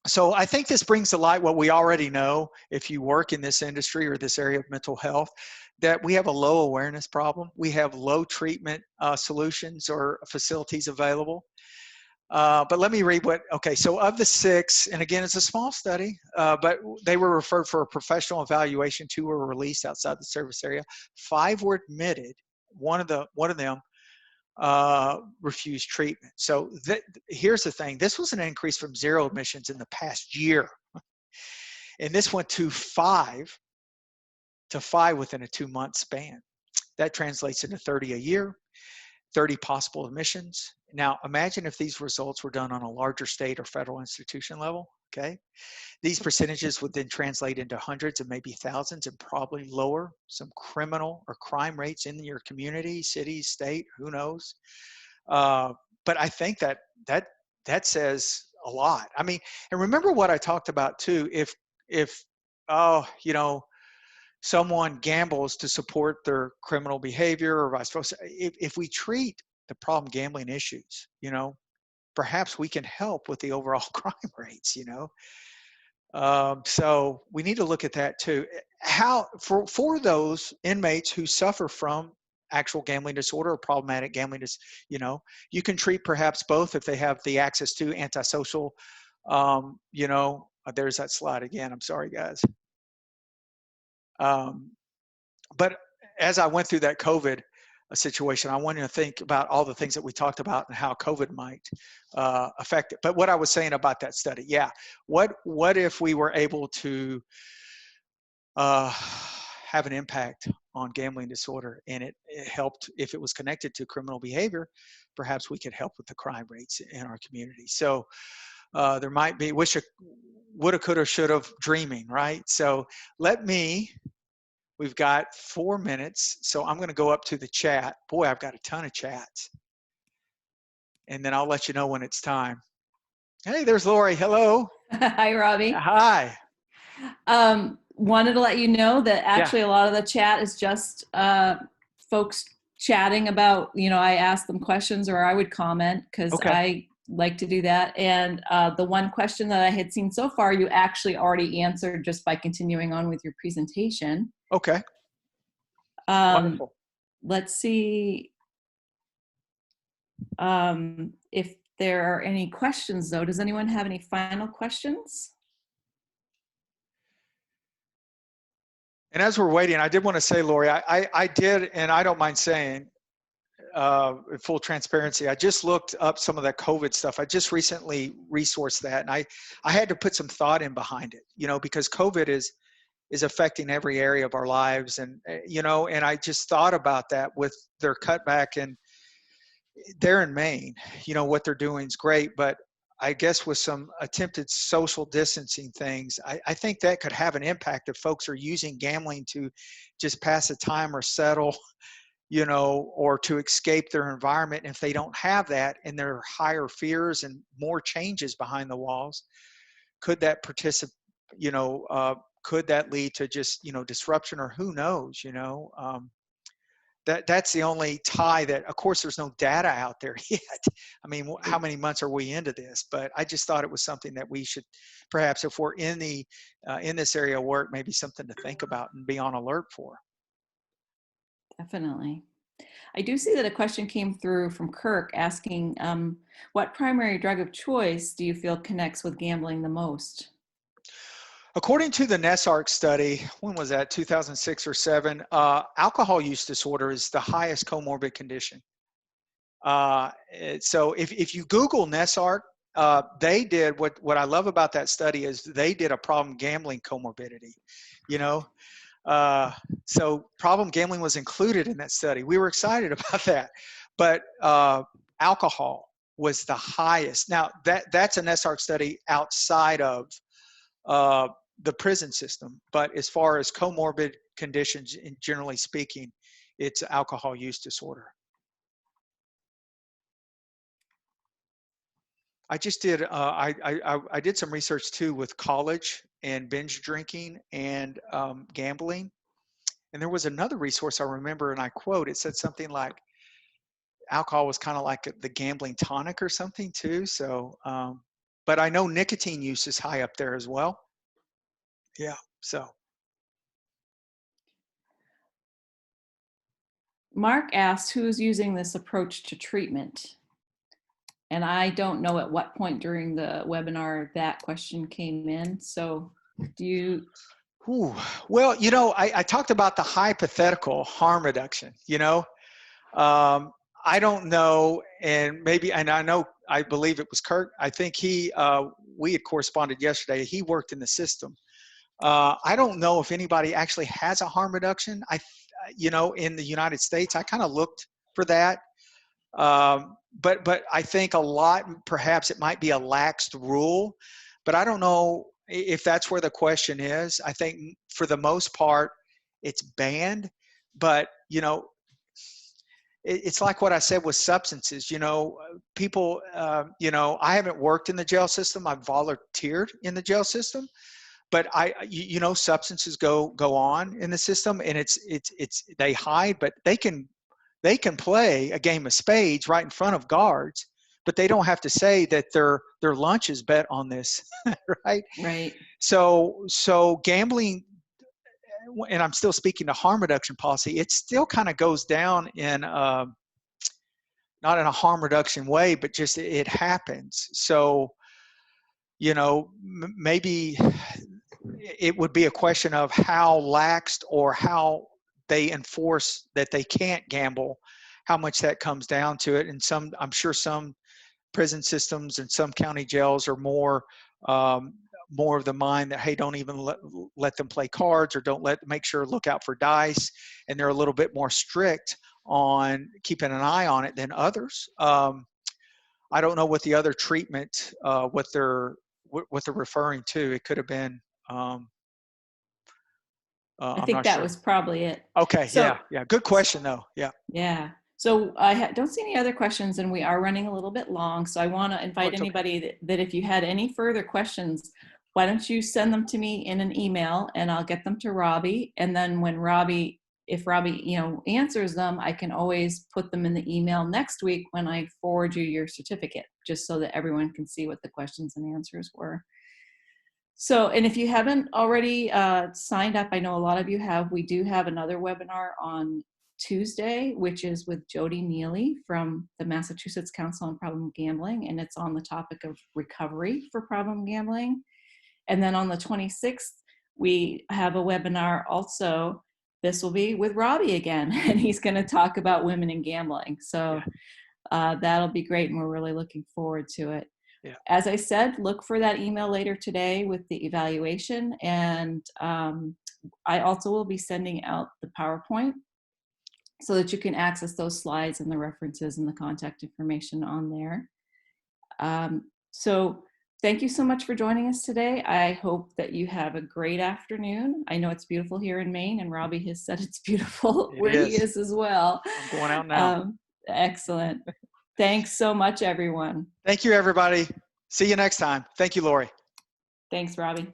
Speaker 2: So I think this brings to light what we already know if you work in this industry or this area of mental health, that we have a low awareness problem. We have low treatment solutions or facilities available. But let me read okay, so of the 6, and again, it's a small study, but they were referred for a professional evaluation. 2 were released outside the service area. 5 were admitted. One of them refused treatment. So here's the thing. This was an increase from 0 admissions in the past year. And this went to 5 within a 2-month span. That translates into 30 a year, 30 possible admissions. Now, imagine if these results were done on a larger state or federal institution level, okay? These percentages would then translate into hundreds and maybe thousands, and probably lower some criminal or crime rates in your community, city, state, who knows? But I think that says a lot. I mean, and remember what I talked about too. If someone gambles to support their criminal behavior or vice versa, if we treat the problem gambling issues, perhaps we can help with the overall crime rates, so we need to look at that too. How for those inmates who suffer from actual gambling disorder or problematic gambling you can treat perhaps both if they have the access to antisocial, there's that slide again. I'm sorry, guys. But as I went through that COVID situation, I wanted to think about all the things that we talked about and how COVID might affect it. But what I was saying about that study, yeah, what if we were able to have an impact on gambling disorder, and it helped if it was connected to criminal behavior, perhaps we could help with the crime rates in our community. So there might be woulda, coulda, shoulda dreaming, right? So we've got 4 minutes, so I'm going to go up to the chat. Boy, I've got a ton of chats. And then I'll let you know when it's time. Hey, there's Lori. Hello.
Speaker 1: Hi, Robby.
Speaker 2: Hi.
Speaker 1: Wanted to let you know that actually a lot of the chat is just folks chatting about, I ask them questions or I would comment because I like to do that. And the one question that I had seen so far, you actually already answered just by continuing on with your presentation.
Speaker 2: Okay. Wonderful.
Speaker 1: Let's see if there are any questions, though. Does anyone have any final questions?
Speaker 2: And as we're waiting, I did want to say, Lori, I did, and I don't mind saying, in full transparency, I just looked up some of that COVID stuff. I just recently resourced that, and I had to put some thought in behind it, because COVID is affecting every area of our lives, and and I just thought about that with their cutback, and they're in Maine. What they're doing is great, but I guess with some attempted social distancing things, I think that could have an impact if folks are using gambling to just pass the time or settle, or to escape their environment. If they don't have that and there are higher fears and more changes behind the walls, could that could that lead to just, disruption, or who knows, that's the only tie that, of course, there's no data out there yet. I mean, how many months are we into this? But I just thought it was something that we should, perhaps if we're in this area of work, maybe something to think about and be on alert for.
Speaker 1: Definitely. I do see that a question came through from Kirk asking, what primary drug of choice do you feel connects with gambling the most?
Speaker 2: According to the NESARC study, when was that, 2006 or 7, alcohol use disorder is the highest comorbid condition. So if you Google NESARC, they did, what I love about that study is they did a problem gambling comorbidity, so problem gambling was included in that study. We were excited about that, but alcohol was the highest. Now that's an NESARC study outside of the prison system, but as far as comorbid conditions, generally speaking, it's alcohol use disorder. I just did, I did some research too with college and binge drinking and gambling. And there was another resource I remember, and I quote, it said something like alcohol was kind of like the gambling tonic or something too. So, but I know nicotine use is high up there as well. Yeah, so.
Speaker 1: Mark asked, who's using this approach to treatment? And I don't know at what point during the webinar that question came in. So do you?
Speaker 2: Ooh, well, you know, I talked about the hypothetical harm reduction, you know. I don't know, and maybe, and I know, I believe it was Kurt. I think we had corresponded yesterday. He worked in the system. I don't know if anybody actually has a harm reduction. You know, in the United States, I kind of looked for that. But I think a lot, perhaps it might be a laxed rule, but I don't know if that's where the question is. I think for the most part, it's banned, but you know, it's like what I said with substances. You know, people. You know, I haven't worked in the jail system. I've volunteered in the jail system, but you know, substances go on in the system, and it's they hide, but they can play a game of spades right in front of guards, but they don't have to say that their lunch is bet on this, right?
Speaker 1: Right.
Speaker 2: So gambling, and I'm still speaking to harm reduction policy, it still kind of goes down in not in a harm reduction way, but just it happens. So, you know, maybe it would be a question of how laxed or how they enforce that they can't gamble, how much that comes down to it. And I'm sure some prison systems and some county jails are more of the mind that, hey, don't even let them play cards, or make sure look out for dice. And they're a little bit more strict on keeping an eye on it than others. I don't know what the other treatment, what they're referring to. It could have been,
Speaker 1: I
Speaker 2: I'm
Speaker 1: think
Speaker 2: not
Speaker 1: that
Speaker 2: sure.
Speaker 1: was probably it.
Speaker 2: Okay.
Speaker 1: So,
Speaker 2: Yeah. Good question though. Yeah.
Speaker 1: Yeah. So I don't see any other questions, and we are running a little bit long. So I want to invite anybody that if you had any further questions, why don't you send them to me in an email, and I'll get them to Robby. And then when if Robby, you know, answers them, I can always put them in the email next week when I forward you your certificate, just so that everyone can see what the questions and answers were. So, and if you haven't already signed up, I know a lot of you have, we do have another webinar on Tuesday, which is with Jody Neely from the Massachusetts Council on Problem Gambling, and it's on the topic of recovery for problem gambling. And then on the 26th, we have a webinar also. This will be with Robby again, and he's going to talk about women in gambling. So that'll be great, and we're really looking forward to it.
Speaker 2: Yeah.
Speaker 1: As I said, look for that email later today with the evaluation. And I also will be sending out the PowerPoint so that you can access those slides and the references and the contact information on there. So thank you so much for joining us today. I hope that you have a great afternoon. I know it's beautiful here in Maine, and Robby has said it's beautiful where he is as well.
Speaker 2: I'm going out now.
Speaker 1: Excellent. Thanks so much, everyone.
Speaker 2: Thank you, everybody. See you next time. Thank you, Lori.
Speaker 1: Thanks, Robby.